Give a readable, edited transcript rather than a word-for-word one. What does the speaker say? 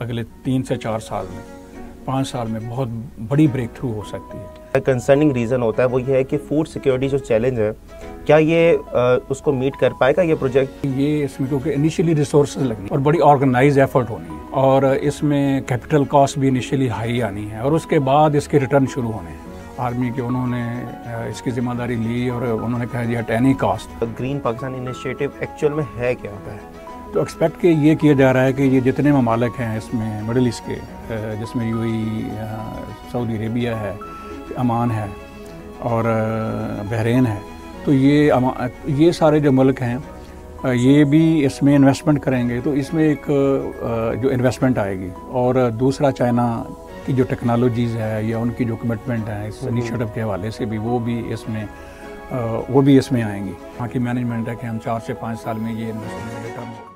अगले 3 से 4 साल में, 5 साल में बहुत बड़ी ब्रेक थ्रू हो सकती है। कंसर्निंग रीज़न होता है वो ये है कि फूड सिक्योरिटी जो चैलेंज है, क्या ये उसको मीट कर पाएगा ये प्रोजेक्ट? ये इसमें क्योंकि इनिशियली रिसोर्सेज लगनी और बड़ी ऑर्गेनाइज एफर्ट होनी है, और इसमें कैपिटल कॉस्ट भी इनिशियली हाई आनी है, और उसके बाद इसके रिटर्न शुरू होने हैं। आर्मी के उन्होंने इसकी जिम्मेदारी ली और उन्होंने कहा जी at any cost. Green Pakistan initiative actual में है क्या होता है? तो एक्सपेक्ट के ये किया जा रहा है कि ये जितने ममालिक हैं इसमें मिडिल ईस्ट के, जिसमें यूएई, सऊदी अरेबिया है, अमान है और बहरीन है, तो ये सारे जो मुल्क हैं ये भी इसमें इन्वेस्टमेंट करेंगे। तो इसमें एक जो इन्वेस्टमेंट आएगी, और दूसरा चाइना की जो टेक्नोलॉजीज़ है या उनकी जो कमिटमेंट है इस इनिशिएटिव के हवाले से भी वो भी इसमें आएंगी। वहाँ की मैनेजमेंट है कि हम 4 से 5 साल में ये इन्वेस्टमेंट रिटर्न